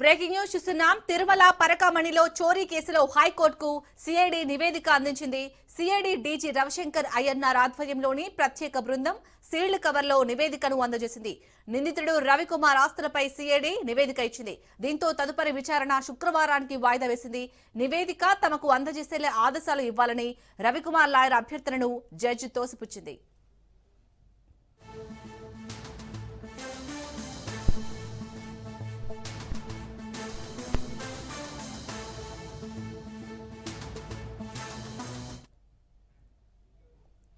Breaking news చూస్తున్నాం. తిరుమల పరకామణిలో చోరీ కేసులో హైకోర్టుకు సిఐడి నివేదిక అందించింది. సిఐడి డీజీ రవిశంకర్ అయ్యన్నార్ ఆధ్వర్యంలోని ప్రత్యేక బృందం సీల్డ్ కవర్లో నివేదికను అందజేసింది. నిందితుడు రవికుమార్ ఆస్తులపై సిఐడి నివేదిక ఇచ్చింది. దీంతో తదుపరి విచారణ శుక్రవారానికి వాయిదా వేసింది. నివేదిక తమకు అందజేసేలా ఆదేశాలు ఇవ్వాలని రవికుమార్ లాయర్ అభ్యర్థనను జడ్జి తోసిపుచ్చింది.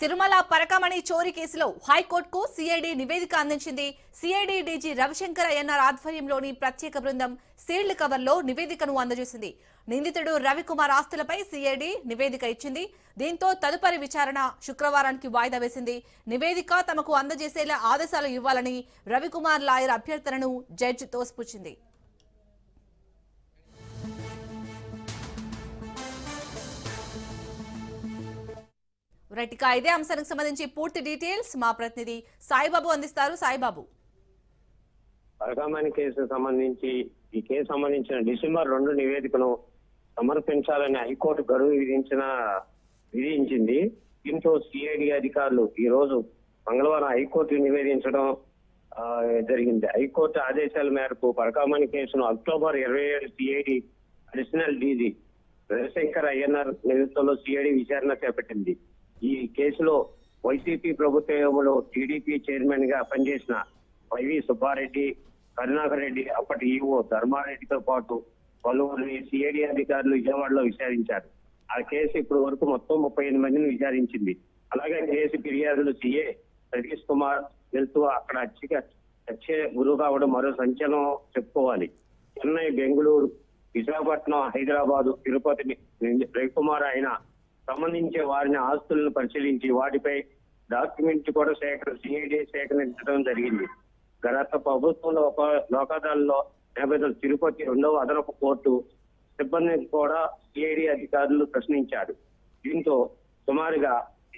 తిరుమల పరకామణి చోరీ కేసులో హైకోర్టుకు సిఐడి నివేదిక అందించింది. సిఐడి డీజీ రవిశంకర్ అయ్యన్నార్ ఆధ్వర్యంలోని ప్రత్యేక బృందం సీల్డ్ కవర్లో నివేదికను అందజేసింది. నిందితుడు రవికుమార్ ఆస్తులపై సిఐడి నివేదిక ఇచ్చింది. దీంతో తదుపరి విచారణ శుక్రవారానికి వాయిదా వేసింది. నివేదిక తమకు అందజేసేలా ఆదేశాలు ఇవ్వాలని రవికుమార్ లాయర్ అభ్యర్థనను జడ్జి తోసిపుచ్చింది. రైట్, ఇక ఇదే అంశానికి సంబంధించి పూర్తి డీటెయిల్స్ మా ప్రతినిధి సాయిబాబు అందిస్తారు. సాయిబాబు, పరకామణి కేసుకు సంబంధించి ఈ కేసు సంబంధించిన డిసెంబర్ 2 నివేదికను సమర్పించాలని హైకోర్టు గడువు విధించింది. దీంతో సిఐడి అధికారులు ఈ రోజు మంగళవారం హైకోర్టు నివేదించడం జరిగింది. హైకోర్టు ఆదేశాల మేరకు పరకామణి కేసును October 27 CID additional DG Ravishankar Ayyanar నేతృత్వంలో సిఐడి విచారణ చేపట్టింది. ఈ కేసులో వైసీపీ ప్రభుత్వంలో టీడీపీ చైర్మన్ గా పనిచేసిన వైవి సుబ్బారెడ్డి, కరుణాకర్ రెడ్డి, అప్పటి ఈవో ధర్మారెడ్డితో పాటు పలువురిని సిఐడి అధికారులు విజయవాడలో విచారించారు. ఆ కేసు ఇప్పుడు వరకు మొత్తం 38 మందిని విచారించింది. అలాగే కేసు ఫిర్యాదులు సిఏ సతీష్ కుమార్ వెళ్తూ అక్కడ వచ్చే గురువు కావడం మరో సంచలనం చెప్పుకోవాలి. చెన్నై, బెంగళూరు, విశాఖపట్నం, హైదరాబాదు, తిరుపతి రవికుమార్ ఆయన సంబంధించే వారిని ఆస్తులను పరిశీలించి వాటిపై డాక్యుమెంట్ కూడా సిఐడి సేకరించడం జరిగింది. గత ప్రభుత్వంలో లోకాదాలలో నేపథ్యంలో తిరుపతి 2వ అదనపు కోర్టు సిబ్బందిని కూడా సిఐడి అధికారులు ప్రశ్నించారు. దీంతో సుమారుగా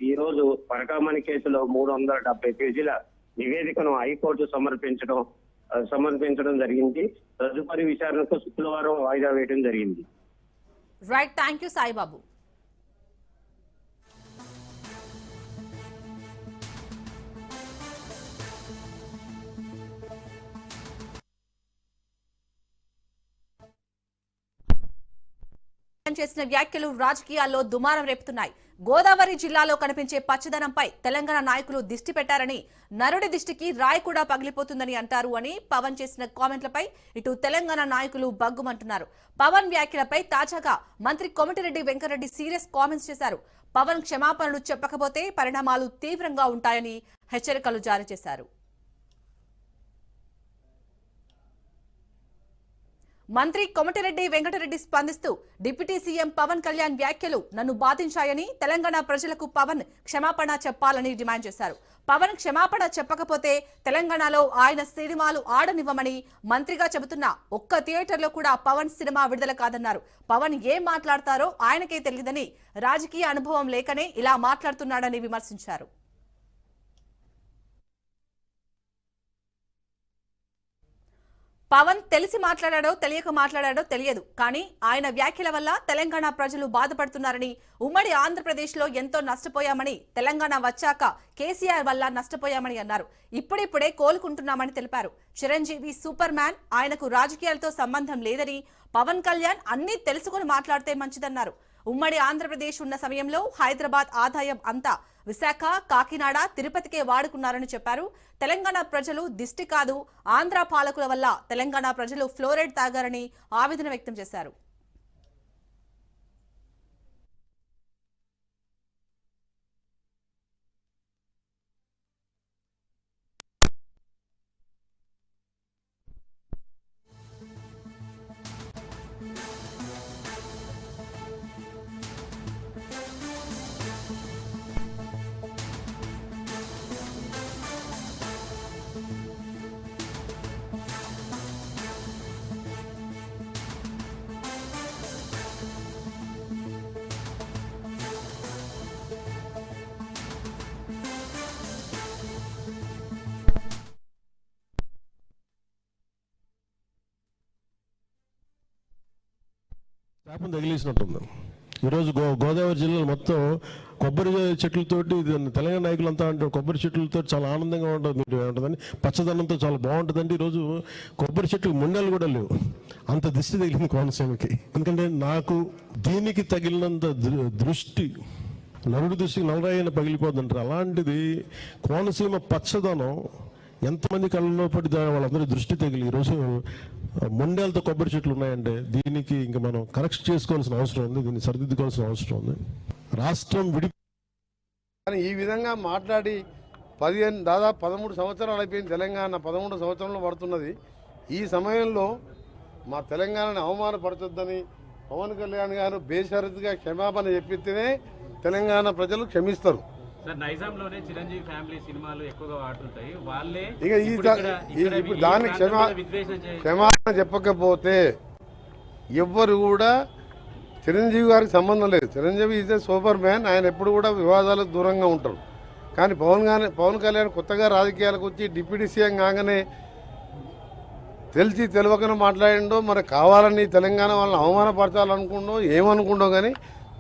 ఈ రోజు పరకామణి కేసులో 370 పేజీల నివేదికను హైకోర్టు సమర్పించడం జరిగింది. తదుపరి విచారణకు శుక్రవారం వాయిదా వేయడం జరిగింది. Right, thank you Saibabu. చేసిన వ్యాఖ్యలు రాజకీయాల్లో దుమారం రేపుతున్నాయి. గోదావరి జిల్లాలో కనిపించే పచ్చదనంపై తెలంగాణ నాయకులు దిష్టి పెట్టారని, నరుడి దిష్టికి రాయి కూడా పగిలిపోతుందని అంటారు అని పవన్ చేసిన కామెంట్లపై ఇటు తెలంగాణ నాయకులు బగ్గుమంటున్నారు. పవన్ వ్యాఖ్యలపై తాజాగా మంత్రి కోమటిరెడ్డి వెంకటరెడ్డి సీరియస్ కామెంట్స్ చేశారు. పవన్ క్షమాపణలు చెప్పకపోతే పరిణామాలు తీవ్రంగా ఉంటాయని హెచ్చరికలు జారీ చేశారు. మంత్రి కోమటిరెడ్డి వెంకటరెడ్డి స్పందిస్తూ డిప్యూటీ సీఎం పవన్ కళ్యాణ్ వ్యాఖ్యలు నన్ను బాధించాయని, తెలంగాణ ప్రజలకు పవన్ క్షమాపణ చెప్పాలని డిమాండ్ చేశారు. పవన్ క్షమాపణ చెప్పకపోతే తెలంగాణలో ఆయన సినిమాలు ఆడనివ్వమని మంత్రిగా చెబుతున్న ఒక్క థియేటర్లో కూడా పవన్ సినిమా విడుదల కాదన్నారు. పవన్ ఏం మాట్లాడతారో ఆయనకే తెలియదని, రాజకీయ అనుభవం లేకనే ఇలా మాట్లాడుతున్నాడని విమర్శించారు. పవన్ తెలిసి మాట్లాడాడో తెలియక మాట్లాడాడో తెలియదు, కానీ ఆయన వ్యాఖ్యల వల్ల తెలంగాణ ప్రజలు బాధపడుతున్నారని, ఉమ్మడి ఆంధ్రప్రదేశ్లో ఎంతో నష్టపోయామని, తెలంగాణ వచ్చాక కేసీఆర్ వల్ల నష్టపోయామని అన్నారు. ఇప్పుడిప్పుడే కోలుకుంటున్నామని తెలిపారు. చిరంజీవి సూపర్ మ్యాన్, ఆయనకు రాజకీయాలతో సంబంధం లేదని, పవన్ కళ్యాణ్ అన్నీ తెలుసుకుని మాట్లాడితే మంచిదన్నారు. ఉమ్మడి ఆంధ్రప్రదేశ్ ఉన్న సమయంలో హైదరాబాద్ ఆదాయం అంతా విశాఖ, కాకినాడ, తిరుపతికే వాడుకున్నారని చెప్పారు. తెలంగాణ ప్రజలు దిష్టి కాదు, ఆంధ్ర పాలకుల వల్ల తెలంగాణ ప్రజలు ఫ్లోరైడ్ తాగారని ఆవేదన వ్యక్తం చేశారు. శాపం తగిలేసినట్టుంది. ఈరోజు గోదావరి జిల్లాలో మొత్తం కొబ్బరి చెట్లతోటి తెలంగాణ నాయకులంతా అంటారు కొబ్బరి చెట్లతో చాలా ఆనందంగా ఉంటుంది, మీరు ఉంటుందని పచ్చదనంతో చాలా బాగుంటుందండి. ఈరోజు కొబ్బరి చెట్లకు ముండలు కూడా లేవు, అంత దిష్టి తగిలింది కోనసీమకి. ఎందుకంటే నాకు దీనికి తగిలినంత దృష్టి నరుడి దృష్టికి నల్లరాయన పగిలిపోద్దంటారు. అలాంటిది కోనసీమ పచ్చదనం ఎంతమంది కళ్ళలో పడి వాళ్ళందరూ దృష్టి తగిలి ఈరోజు ముండేలతో కొబ్బరి చెట్లు ఉన్నాయంటే దీనికి ఇంకా మనం కరెక్ట్ చేసుకోవాల్సిన అవసరం ఉంది, దీన్ని సరిదిద్దుకోవాల్సిన అవసరం ఉంది. రాష్ట్రం కానీ ఈ విధంగా మాట్లాడి దాదాపు 13 సంవత్సరాలు అయిపోయింది. తెలంగాణ 13 సంవత్సరంలో పడుతున్నది. ఈ సమయంలో మా తెలంగాణని అవమానపరచొద్దని పవన్ కళ్యాణ్ గారు బేషరతుగా క్షమాపణ చెప్పితేనే తెలంగాణ ప్రజలు క్షమిస్తారు. నైజాంలోనే చిరంజీవి ఫ్యామిలీ సినిమాలు ఎక్కువగా ఆడుతుంటాయి. వాళ్ళే ఇప్పుడు దాన్ని క్షమాపణ చెప్పకపోతే ఎవ్వరు కూడా చిరంజీవి గారికి సంబంధం లేదు. Chiranjeevi is a super man, ఆయన ఎప్పుడు కూడా వివాదాలకు దూరంగా ఉంటారు. కానీ పవన్ కళ్యాణ్ కొత్తగా రాజకీయాలకు వచ్చి డిప్యూటీ సీఎం కాగానే తెలిసి తెలియకనే మాట్లాడిండో, మరి కావాలని తెలంగాణ వాళ్ళని అవమానపరచాలనుకుండో ఏమనుకుండో, కానీ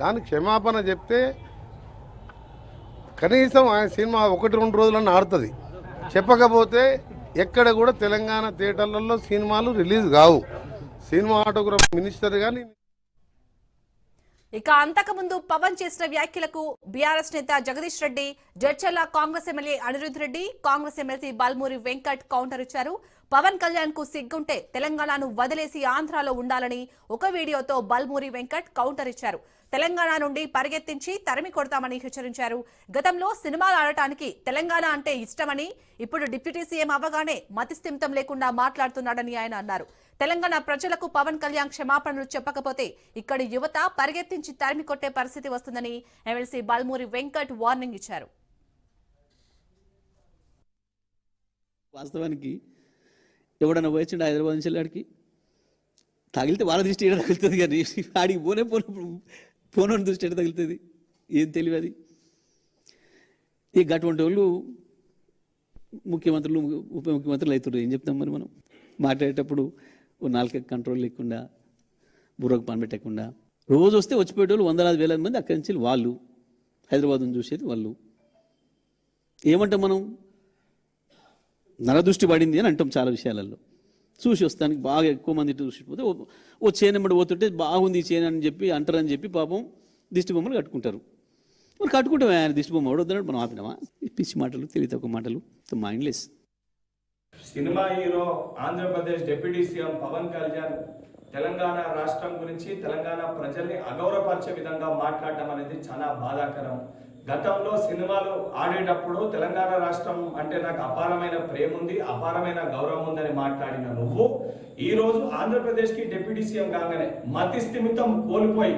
దానికి క్షమాపణ చెప్తే కనీసం ఆయన సినిమా 1-2 రోజులన్నా ఆడుతుంది. చెప్పకపోతే ఎక్కడ కూడా తెలంగాణ థియేటర్లలో సినిమాలు రిలీజ్ కావు. సినిమాటోగ్రఫీ మినిస్టర్ కానీ. ఇక అంతకుముందు పవన్ చేసిన వ్యాఖ్యలకు బీఆర్ఎస్ నేత Jagadish Reddy, Jadcherla Congress MLA Anirudh Reddy, Congress MLC Balmuri Venkat counter ఇచ్చారు. పవన్ కళ్యాణ్ కు సిగ్గుంటే తెలంగాణను వదిలేసి ఆంధ్రాలో ఉండాలని ఒక వీడియోతో బాల్మూరి వెంకట్ కౌంటర్ ఇచ్చారు. తెలంగాణ నుండి పరిగెత్తించి తరిమి కొడతామని హెచ్చరించారు. గతంలో సినిమాలు ఆడటానికి తెలంగాణ అంటే ఇష్టమని, ఇప్పుడు డిప్యూటీ సీఎం అవ్వగానే మతిస్థిమితం లేకుండా మాట్లాడుతున్నాడని ఆయన అన్నారు. తెలంగాణ ప్రజలకు పవన్ కళ్యాణ్ క్షమాపణలు చెప్పకపోతే ఇక్కడి యువత పరిగెత్తించి తరిమి కొట్టే పరిస్థితి వస్తుందని ఎమ్మెల్సీ బాల్మూరి వెంకట్ వార్నింగ్ ఇచ్చారు. వాస్తవానికి ఎవడన్నా పోయించండి హైదరాబాద్ నుంచి వెళ్ళాడికి తగిలితే వాళ్ళ దృష్టి ఏడ తగులుతుంది, కానీ ఆడికి పోనోని దృష్టి ఏడ తగులుతుంది, ఏం తెలియదు అది. ఇక అటువంటి వాళ్ళు ముఖ్యమంత్రులు ఉప ముఖ్యమంత్రులు అవుతారు. ఏం చెప్తాం మరి మనం మాట్లాడేటప్పుడు నాలుక కంట్రోల్ లేకుండా, బుర్రకు పని పెట్టకుండా, రోజు వస్తే వచ్చిపోయేటోళ్ళు 100,000 మంది అక్కడి నుంచి వాళ్ళు హైదరాబాద్ను చూసేది వాళ్ళు. ఏమంటాం మనం, నరదృష్టి పడింది అని అంటాం చాలా విషయాలలో. చూసి వస్తానికి బాగా ఎక్కువ మంది చూసిపోతే ఓ చేనెమ్మడి పోతుంటే బాగుంది ఈ చేను అని చెప్పి అంటారని చెప్పి పాపం దిష్టి బొమ్మలు కట్టుకుంటారు. మరి కట్టుకుంటాం, ఆయన దిష్టి బొమ్మ ఎవడొద్దన్నాడు మనం ఆపినామా? పిచ్చి మాటలు, తెలియతక్కువ మాటలు, mindless. Cinema hero Andhra Pradesh deputy CM Pawan Kalyan Telangana రాష్ట్రం గురించి, తెలంగాణ ప్రజల్ని అగౌరవపరిచే విధంగా మాట్లాడటం అనేది చాలా బాధాకరం. గతంలో సినిమాలు ఆడేటప్పుడు తెలంగాణ రాష్ట్రం అంటే నాకు అపారమైన ప్రేమ ఉంది, అపారమైన గౌరవం ఉందని మాట్లాడిన నువ్వు ఈరోజు ఆంధ్రప్రదేశ్కి డిప్యూటీ సీఎం కాగానే మతిస్థిమితం కోల్పోయి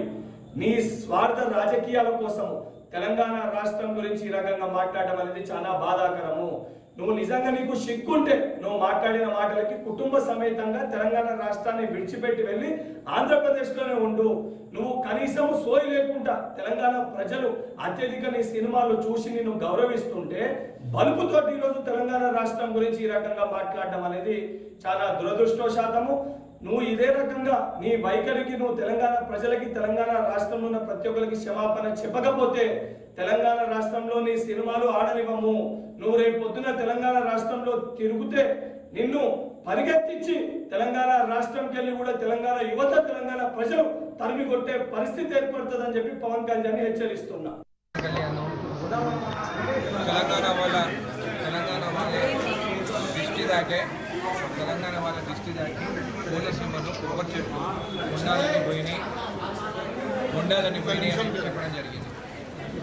నీ స్వార్థ రాజకీయాల కోసం తెలంగాణ రాష్ట్రం గురించి ఈ రకంగా మాట్లాడడం అనేది చాలా బాధాకరము. నువ్వు నిజంగా నీకు సిగ్గుంటే నువ్వు మాట్లాడిన మాటలకి కుటుంబ సమేతంగా తెలంగాణ రాష్ట్రాన్ని విడిచిపెట్టి వెళ్ళి ఆంధ్రప్రదేశ్లోనే ఉండు. నువ్వు కనీసం సోయి లేకుండా తెలంగాణ ప్రజలు అత్యధిక నీ సినిమాలు చూసి నిన్ను గౌరవిస్తుంటే బలుపుతోటి ఈరోజు తెలంగాణ రాష్ట్రం గురించి ఈ రకంగా మాట్లాడడం అనేది చాలా దురదృష్టవశాతము. నువ్వు ఇదే రకంగా నీ వైఖరికి నువ్వు తెలంగాణ ప్రజలకి, తెలంగాణ రాష్ట్రంలో ఉన్న ప్రతి ఒక్కరికి క్షమాపణ చెప్పకపోతే తెలంగాణ రాష్ట్రంలో నీ సినిమాలు ఆడనివ్వము. నువ్వు రేపు పొద్దున తెలంగాణ రాష్ట్రంలో తిరిగితే నిన్ను పరిగెత్తించి తెలంగాణ రాష్ట్రంకి వెళ్ళి కూడా తెలంగాణ యువత, తెలంగాణ ప్రజలు తరిమి కొట్టే పరిస్థితి ఏర్పడుతుందని చెప్పి పవన్ కళ్యాణ్ హెచ్చరిస్తున్నా. తెలంగాణ వాళ్ళ దృష్టి దాకే కోనసీమలో కొబ్బరి చెట్లు ఉండాలని పోయినాయి అని చెప్పడం జరిగింది.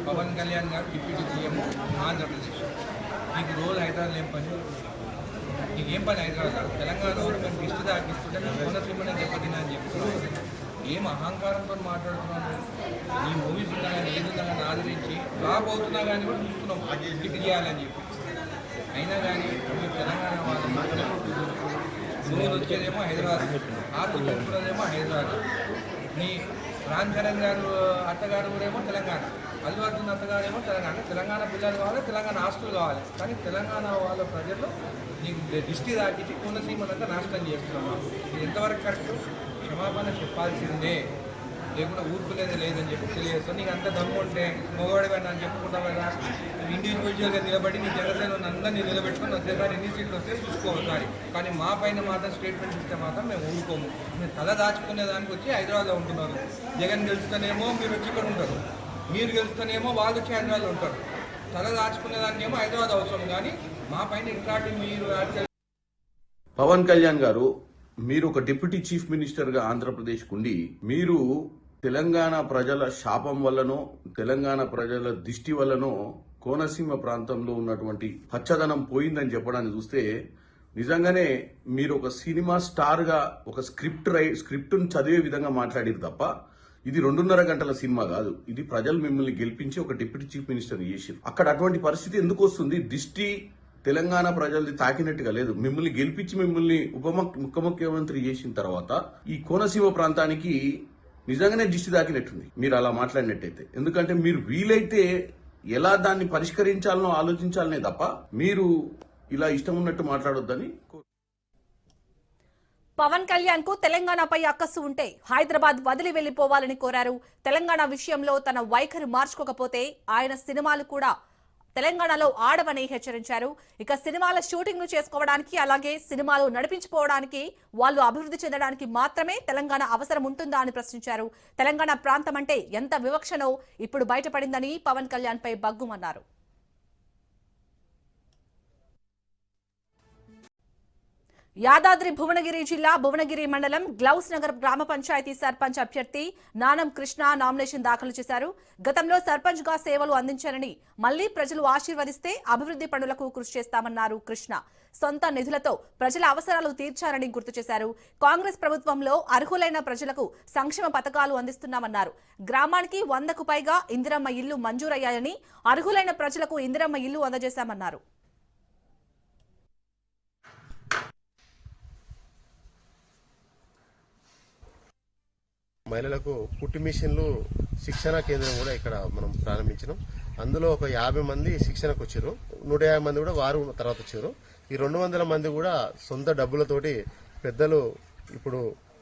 పవన్ కళ్యాణ్ గారు డిప్యూటీ సీఎం ఆంధ్రప్రదేశ్. నీకు రోజు హైదరాబాద్ ఏం పని, నీకు ఏం పని హైదరాబాద్? తెలంగాణ మేము దిష్టి దాకిస్తుంటే కోనసీమనే దెబ్బతిన్నా అని చెప్తున్నాను. ఏం అహంకారంతో మాట్లాడుతున్నాను. ఈ మూవీస్ ఉన్నా కానీ ఏది ఉన్నా కానీ ఆదరించి ఫ్లాప్ అవుతున్నా కానీ కూడా చూస్తున్నాం హిట్ చేయాలని చెప్పి. అయినా కానీ నువ్వు తెలంగాణ వాళ్ళు నువ్వు వచ్చేదేమో హైదరాబాద్, ఆకులు చెప్పుకునేదేమో హైదరాబాద్. నీ రామ్ చరణ్ గారు అత్తగారు ఊరేమో తెలంగాణ, అల్లు అర్జున్ అత్తగారు ఏమో తెలంగాణ. తెలంగాణ పిల్లలు కావాలి, తెలంగాణ ఆస్తులు కావాలి. కానీ తెలంగాణ వాళ్ళ ప్రజలు నీకు దిష్టి దాకించి కోనసీమలంతా నాశనం చేస్తున్నాం. ఇది ఎంతవరకు కరెక్ట్? క్షమాపణ చెప్పాల్సిందే. లేకుండా ఊరుకునేది లేదని చెప్పి తెలియజేస్తాను. నీకు అంత దమ్ము ఉంటే మగవాడిగా అని చెప్పుకుంటావు కదా, ఇండివిజువల్గా నిలబడి నీ జనసేన అందరినీ నిలబెట్టుకొని వచ్చేసారి ఎన్ని సీట్లు వస్తే చూసుకోవాలి. కానీ మా పైన మాత్రం స్టేట్మెంట్ ఇస్తే మాత్రం మేము ఊరుకోము. మీరు తల దాచుకునే దానికి వచ్చి హైదరాబాద్లో ఉంటున్నారు. జగన్ గెలుస్తేనేమో మీరు వచ్చి ఇక్కడ ఉంటారు, మీరు గెలుస్తేనేమో వాళ్ళు వచ్చి హైదరాబాద్లో ఉంటారు. తల దాచుకునే దానికి ఏమో హైదరాబాద్ అవసరం, కానీ మా పైన ఇట్లాంటి మీరు పవన్ కళ్యాణ్ గారు, మీరు ఒక డిప్యూటీ చీఫ్ మినిస్టర్గా ఆంధ్రప్రదేశ్కు ఉండి మీరు తెలంగాణ ప్రజల శాపం వల్లనో తెలంగాణ ప్రజల దిష్టి వల్లనో కోనసీమ ప్రాంతంలో ఉన్నటువంటి పచ్చదనం పోయిందని చెప్పడాన్ని చూస్తే నిజంగానే మీరు ఒక సినిమా స్టార్గా ఒక స్క్రిప్ట్ను చదివే విధంగా మాట్లాడారు తప్ప ఇది 2.5 గంటల సినిమా కాదు. ఇది ప్రజలు మిమ్మల్ని గెలిపించి ఒక డిప్యూటీ చీఫ్ మినిస్టర్ చేసారు. అక్కడ అటువంటి పరిస్థితి ఎందుకు వస్తుంది? దిష్టి తెలంగాణ ప్రజలది తాకినట్టుగా లేదు. మిమ్మల్ని గెలిపించి మిమ్మల్ని ఉప ముఖ్యమంత్రి చేసిన తర్వాత ఈ కోనసీమ ప్రాంతానికి నిజంగానే దిష్టి తాకినట్టుంది మీరు అలా మాట్లాడినట్టయితే. ఎందుకంటే మీరు వీలైతే ఎలా దాన్ని పరిష్కరించాలనో ఆలోచించాలనే తప్ప మీరు ఇలా ఇష్టం ఉన్నట్టు మాట్లాడొద్దని. పవన్ కళ్యాణ్ కు తెలంగాణపై అక్కసు ఉంటే హైదరాబాద్ వదిలి వెళ్లిపోవాలని కోరారు. తెలంగాణ విషయంలో తన వైఖరి మార్చుకోకపోతే ఆయన సినిమాలు కూడా తెలంగాణలో ఆడవని హెచ్చరించారు. ఇక సినిమాల షూటింగ్ ను చేసుకోవడానికి అలాగే సినిమాలు నడిపించుకోవడానికి వాళ్ళు అభివృద్ధి చెందడానికి మాత్రమే తెలంగాణ అవసరం ఉంటుందా అని ప్రశ్నించారు. తెలంగాణ ప్రాంతం అంటే ఎంత వివక్షనో ఇప్పుడు బయటపడిందని పవన్ కళ్యాణ్ పై బగ్గుమన్నారు. యాదాద్రి భువనగిరి జిల్లా భువనగిరి మండలం గ్లౌస్ నగర్ గ్రామ పంచాయతీ సర్పంచ్ అభ్యర్థి నానం కృష్ణ నామినేషన్ దాఖలు చేశారు. గతంలో సర్పంచ్ గా సేవలు అందించారని, మళ్లీ ప్రజలు ఆశీర్వదిస్తే అభివృద్ధి పనులకు కృషి చేస్తామన్నారు కృష్ణ. సొంత నిధులతో ప్రజల అవసరాలు తీర్చారని గుర్తు చేశారు. కాంగ్రెస్ ప్రభుత్వంలో అర్హులైన ప్రజలకు సంక్షేమ పథకాలు అందిస్తున్నామన్నారు. గ్రామానికి 100కు పైగా ఇందిరమ్మ ఇళ్లు మంజూరయ్యాయని, అర్హులైన ప్రజలకు ఇందిరమ్మ ఇళ్లు అందజేశామన్నారు. మహిళలకు కుట్టు మిషన్లు శిక్షణ కేంద్రం కూడా ఇక్కడ మనం ప్రారంభించినాం. అందులో ఒక 50 మంది శిక్షణకు వచ్చారు, 150 మంది కూడా వారు తర్వాత వచ్చారు. ఈ 200 మంది కూడా సొంత డబ్బులతోటి పెద్దలు ఇప్పుడు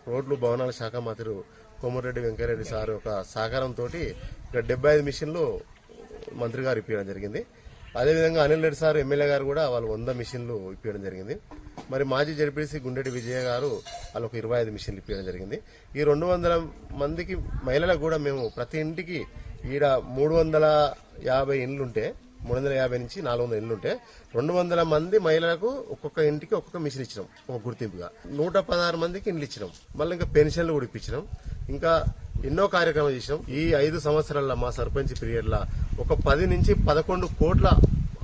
రోడ్లు భవనాల శాఖ మంత్రి కోమటిరెడ్డి వెంకయ్యరెడ్డి సార్ ఒక సహకారంతో 75 మిషన్లు మంత్రి గారు ఇప్పించడం జరిగింది. అదేవిధంగా అనిల్ రెడ్డి సార్ ఎమ్మెల్యే గారు కూడా వాళ్ళు 100 మిషన్లు ఇప్పించడం జరిగింది. మరి మాజీ జడ్పీసీ గుండెటి విజయ గారు వాళ్ళు ఒక 25 మిషన్లు ఇప్పించడం జరిగింది. ఈ 200 మందికి మహిళలకు కూడా మేము ప్రతి ఇంటికి ఈడ 350 ఇండ్లుంటే 350 నుంచి 400 ఇండ్లుంటే 200 మంది మహిళలకు ఒక్కొక్క ఇంటికి ఒక్కొక్క మిషన్ ఇచ్చినాం ఒక గుర్తింపుగా. 116 మందికి ఇండ్లు ఇచ్చినాం. మళ్ళీ ఇంకా పెన్షన్లు కూడా ఇప్పించినాం. ఇంకా ఎన్నో కార్యక్రమాలు చేసినాం. ఈ 5 సంవత్సరాల మా సర్పంచ్ పీరియడ్లో ఒక 10 నుంచి 11 కోట్ల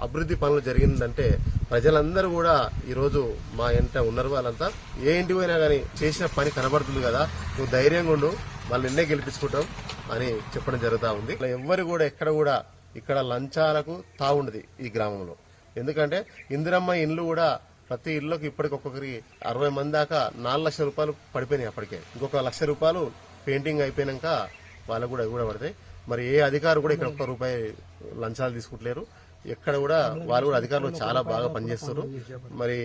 అభివృద్ధి పనులు జరిగిందంటే ప్రజలందరూ కూడా ఈరోజు మా ఎంట ఉన్నారు. వాళ్ళంతా ఏ ఇంటికి పోయినా కానీ చేసిన పని కనబడుతుంది కదా, నువ్వు ధైర్యంగా ఉండు, వాళ్ళు నిన్నే గెలిపించుకుంటాం అని చెప్పడం జరుగుతూ ఉంది. ఎవ్వరు కూడా ఎక్కడ కూడా ఇక్కడ లంచాలకు తావుండదు ఈ గ్రామంలో. ఎందుకంటే ఇందిరమ్మ ఇండ్లు కూడా ప్రతి ఇళ్లకు ఇప్పటికి ఒక్కొక్కరికి 60 మంది దాకా 4 లక్షల రూపాయలు పడిపోయినాయి. అప్పటికే ఇంకొక 1 లక్ష రూపాయలు పెయింటింగ్ అయిపోయినాక వాళ్ళకు కూడా కూడా పడతాయి. మరి ఏ అధికారు కూడా ఇక్కడ 1 రూపాయి లంచాలు తీసుకుంటలేరు. ఎక్కడ కూడా వాళ్ళు కూడా అధికారులు చాలా బాగా పనిచేస్తారు. మరి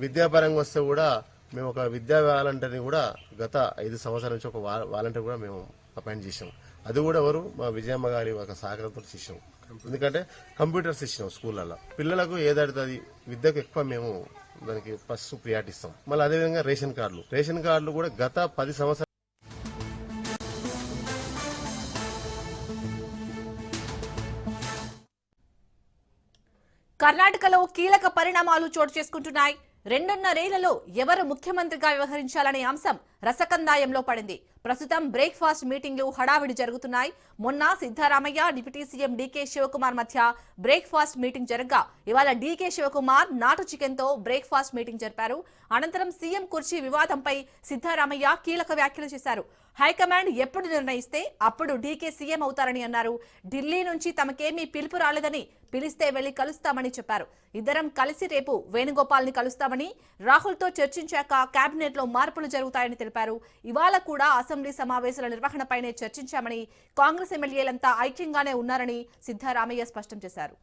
విద్యాపరంగా వస్తే కూడా మేము ఒక విద్యా వాలంటీర్ని కూడా గత 5 సంవత్సరాల నుంచి ఒక వాలంటీర్ కూడా మేము అపాయింట్ చేసాం. అది కూడా ఎవరు మా విజయమ్మ గారి ఒక సహకారంతో చేసాం. ఎందుకంటే కంప్యూటర్స్ ఇచ్చినాం స్కూళ్ళల్లో. పిల్లలకు ఏదడుతుంది విద్యకు ఎక్కువ మేము దానికి ఫస్ట్ ప్రియారిటీ ఇస్తాం. మళ్ళీ అదేవిధంగా రేషన్ కార్డులు కూడా గత 10 సంవత్సరాలు కర్ణాటకలో కీలక పరిణామాలు చోటు చేసుకుంటున్నాయి. 2.5 ఏళ్లలో ఎవరు ముఖ్యమంత్రిగా వ్యవహరించాలనే అంశం రసకందాయంలో పడింది. ప్రస్తుతం బ్రేక్ఫాస్ట్ మీటింగ్లు హడావిడి జరుగుతున్నాయి. మొన్న Siddaramaiah deputy CM DK Shivakumar మధ్య బ్రేక్ఫాస్ట్ మీటింగ్ జరగగా ఇవాళ డీకే శివకుమార్ నాటు చికెన్ తో బ్రేక్ఫాస్ట్ మీటింగ్ జరిపారు. అనంతరం సీఎం కుర్చీ వివాదంపై సిద్ధారామయ్య కీలక వ్యాఖ్యలు చేశారు. హైకమాండ్ ఎప్పుడు నిర్ణయిస్తే అప్పుడు డీకే సీఎం అవుతారని అన్నారు. ఢిల్లీ నుంచి తమకేమీ పిలుపు రాలేదని, పిలిస్తే వెళ్లి కలుస్తామని చెప్పారు. ఇద్దరం కలిసి రేపు వేణుగోపాల్ ని కలుస్తామని, రాహుల్ తో చర్చించాక కేబినెట్ లో మార్పులు జరుగుతాయని తెలిపారు. ఇవాళ కూడా అసెంబ్లీ సమావేశాల నిర్వహణపైనే చర్చించామని, కాంగ్రెస్ ఎమ్మెల్యేలంతా ఐక్యంగానే ఉన్నారని సిద్ధారామయ్య స్పష్టం చేశారు.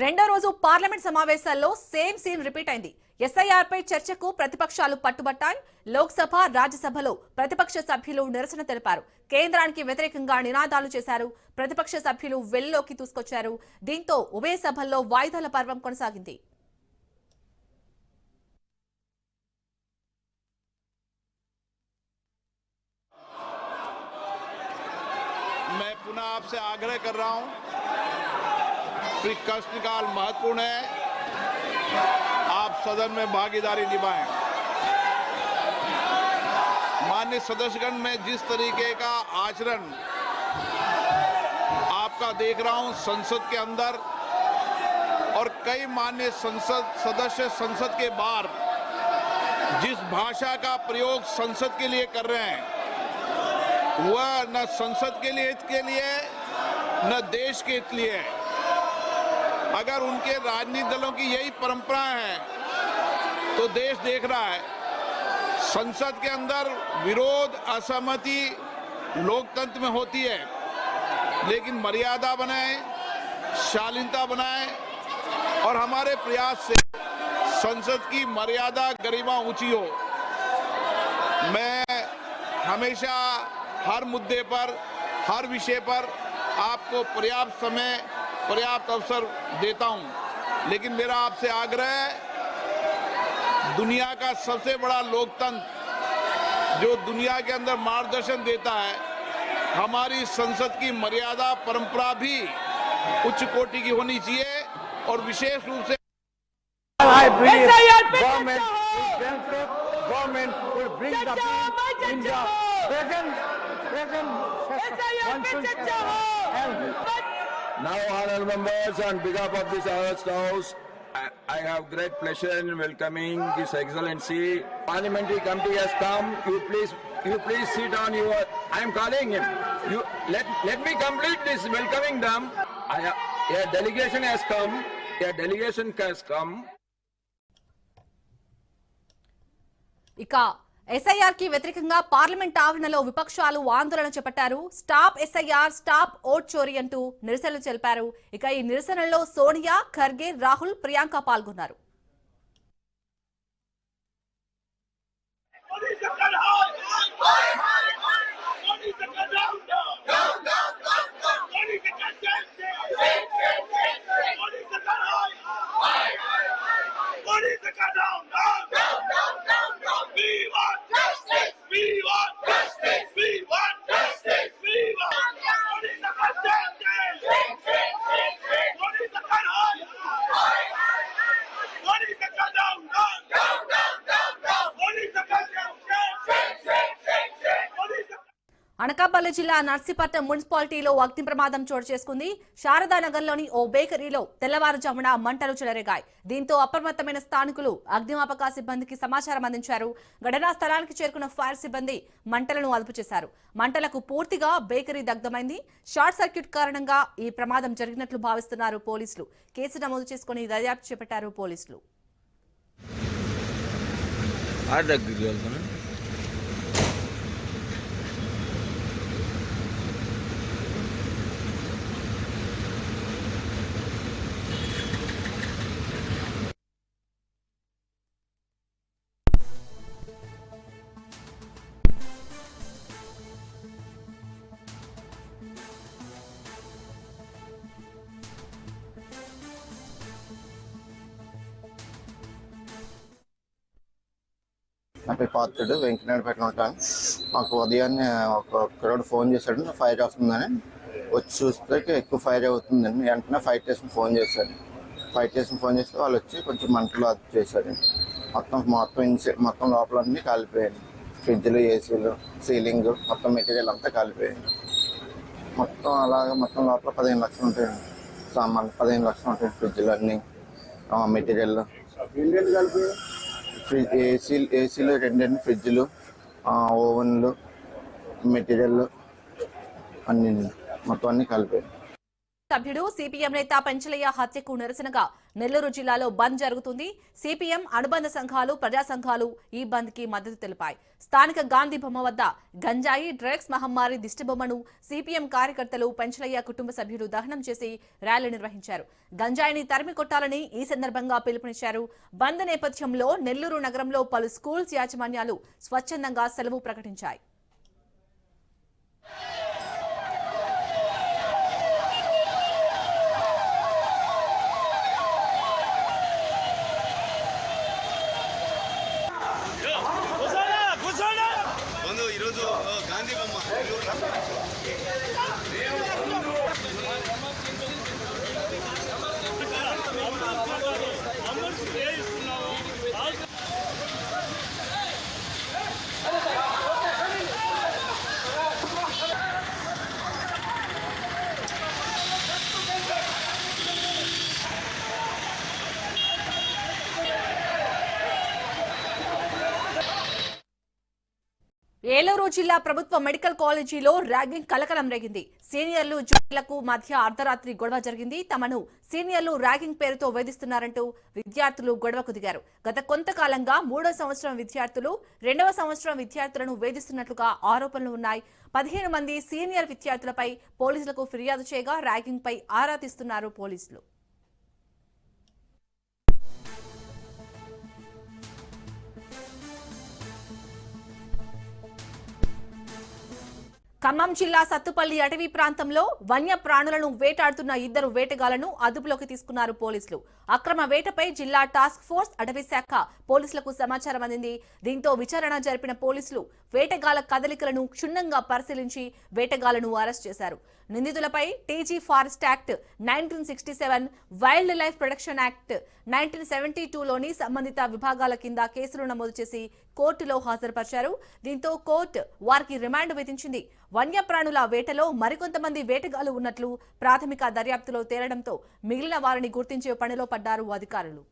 రెండో రోజు పార్లమెంట్ సమావేశాల్లో సేమ్ సీన్ రిపీట్ అయింది. ఎస్ఐఆర్ పై చర్చకు ప్రతిపక్షాలు పట్టుబట్టాయి. లోక్సభ, రాజ్యసభలో ప్రతిపక్ష సభ్యులు నిరసన తెలిపారు. కేంద్రానికి వ్యతిరేకంగా నినాదాలు చేశారు. ప్రతిపక్ష సభ్యులు వెల్లోకి దూసుకొచ్చారు. దీంతో ఉభయ సభల్లో వాయిదాల పర్వం కొనసాగింది. मैं पुनः आपसे आग्रह कर रहा हूं, प्रश्नकाल महत्वपूर्ण है, आप सदन में भागीदारी निभाएं। माननीय सदस्यगण में जिस तरीके का आचरण आपका देख रहा हूं संसद के अंदर और कई माननीय सदस्य संसद के बाहर जिस भाषा का प्रयोग संसद के लिए कर रहे हैं वह न संसद के लिए हित के लिए न देश के हित लिए है। अगर उनके राजनीतिक दलों की यही परंपरा है तो देश देख रहा है संसद के अंदर विरोध असहमति लोकतंत्र में होती है, लेकिन मर्यादा बनाए, शालीनता बनाए और हमारे प्रयास से संसद की मर्यादा गरिमा ऊंची हो। मैं हमेशा हर मुद्दे पर, हर विषय पर आपको पर्याप्त समय, पर्याप्त अवसर देता हूं, लेकिन मेरा आपसे आग्रह है, दुनिया का सबसे बड़ा लोकतंत्र जो दुनिया के अंदर मार्गदर्शन देता है, हमारी संसद की मर्यादा परंपरा भी उच्च कोटि की होनी चाहिए और विशेष रूप से Now, honourable members, on behalf of this August House, I have great pleasure in welcoming His Excellency. Parliamentary committee has come. You please sit on your. I am calling him. You let me complete this welcoming them. A delegation has come. A delegation has come. ఇక SIR కి వ్యతిరేకంగా parliament ఆవరణలో విపక్షాలు ఆందోళన చేపట్టారు. Stop SIR, stop vote చోరీ అంటూ నిరసనలు తెలిపారు. ఇక ఈ నిరసనలో సోనియా, ఖర్గే, రాహుల్, ప్రియాంక పాల్గొన్నారు. అనకాపల్లి జిల్లా నర్సీపట్నం మున్సిపాలిటీలో అగ్ని ప్రమాదం చోటు చేసుకుంది. శారదానగర్లోని ఓ బేకరీలో తెల్లవారుజామున మంటలు చెలరేగాయి. దీంతో అప్రమత్తమైన స్థానికులు అగ్నిమాపక సిబ్బందికి సమాచారం అందించారు. ఘటనా స్థలానికి చేరుకున్న ఫైర్ సిబ్బంది మంటలను అదుపు చేశారు. మంటలకు పూర్తిగా బేకరీ దగ్ధమైంది. షార్ట్ సర్క్యూట్ కారణంగా ఈ ప్రమాదం జరిగినట్లు భావిస్తున్నారు పోలీసులు. కేసు నమోదు చేసుకుని దర్యాప్తు చేపట్టారు పోలీసులు. నా పేరు పాత్రుడు, వెంకటనాయుడుపేటలో ఉంటాను. మాకు ఉదయాన్నే ఒక కుర్రాడు ఫోన్ చేశాడు, ఫైర్ వస్తుందని. వచ్చి చూస్తే ఎక్కువ ఫైర్ అవుతుందని వెంటనే ఫైర్ స్టేషన్ ఫోన్ చేశాడు. ఫైర్ స్టేషన్ ఫోన్ చేస్తే వాళ్ళు వచ్చి కొంచెం మంటలు అదుపు చేశారు. మొత్తం లోపలన్నీ కాలిపోయాయి. ఫ్రిడ్జ్లు, ఏసీలు, సీలింగ్, మొత్తం మెటీరియల్ అంతా కాలిపోయాయి. మొత్తం లోపల 15 లక్షలు ఉంటాయండి. సామాన్లు 15 లక్షలు ఉంటాయి. ఫ్రిడ్జ్లు అన్నీ, మెటీరియల్, ఏసీలు 2 ఫ్రిడ్జ్లు, ఓవెన్లు, మెటీరియల్ అన్ని మొత్తం అన్ని కలిపాయి. సభ్యుడు సిపిఎం నేత పెంచలయ్య హత్యకు నిరసనగా నెల్లూరు జిల్లాలో బంద్ జరుగుతుంది. సిపిఎం అనుబంధ సంఘాలు, ప్రజా సంఘాలు ఈ బంద్ కి మద్దతు తెలిపాయి. స్థానిక గాంధీ బొమ్మ వద్ద గంజాయి, డ్రగ్స్ మహమ్మారి దిష్టిబొమ్మను సిపిఎం కార్యకర్తలు పెంచలయ్య కుటుంబ సభ్యులు దహనం చేసి ర్యాలీ నిర్వహించారు. గంజాయిని తరిమి కొట్టాలని ఈ సందర్భంగా పిలుపునిచ్చారు. బంద్ నేపథ్యంలో నెల్లూరు నగరంలో పలు స్కూల్స్ యాజమాన్యాలు స్వచ్ఛందంగా సెలవు ప్రకటించాయి. ఈరోజు గాంధీ బొమ్మ ఏలూరు జిల్లా ప్రభుత్వ మెడికల్ కాలేజీలో ర్యాగింగ్ కలకలం రేగింది. సీనియర్లు జూనియర్లకు మధ్య అర్ధరాత్రి గొడవ జరిగింది. తమను సీనియర్లు ర్యాగింగ్ పేరుతో వేధిస్తున్నారంటూ విద్యార్థులు గొడవకు దిగారు. గత కొంతకాలంగా 3వ సంవత్సరం విద్యార్థులు 2వ సంవత్సరం విద్యార్థులను వేధిస్తున్నట్లుగా ఆరోపణలు ఉన్నాయి. 15 మంది సీనియర్ విద్యార్థులపై పోలీసులకు ఫిర్యాదు చేయగా ర్యాగింగ్ పై ఆరా తీస్తున్నారు పోలీసులు. ఖమ్మం జిల్లా సత్తుపల్లి అటవీ ప్రాంతంలో వన్య ప్రాణులను వేటాడుతున్న 2 వేటగాళ్లను అదుపులోకి తీసుకున్నారు పోలీసులు. అక్రమ వేటపై జిల్లా టాస్క్ ఫోర్స్ అటవీ శాఖ పోలీసులకు సమాచారం అందింది. దీంతో విచారణ జరిపిన పోలీసులు వేటగాళ్ల కదలికలను క్షుణ్ణంగా పరిశీలించి వేటగాళ్లను అరెస్ట్ చేశారు. నిందితులపై TG forest act 1967, wildlife protection act 1972లోని సంబంధిత విభాగాల కింద కేసులు నమోదు చేసి కోర్టులో హాజరుపరిచారు. దీంతో కోర్టు వారికి రిమాండ్ విధించింది. వన్యప్రాణుల వేటలో మరికొంతమంది వేటగాళ్లు ఉన్నట్లు ప్రాథమిక దర్యాప్తులో తేలడంతో మిగిలిన వారిని గుర్తించే పనిలో పడ్డారు అధికారులు.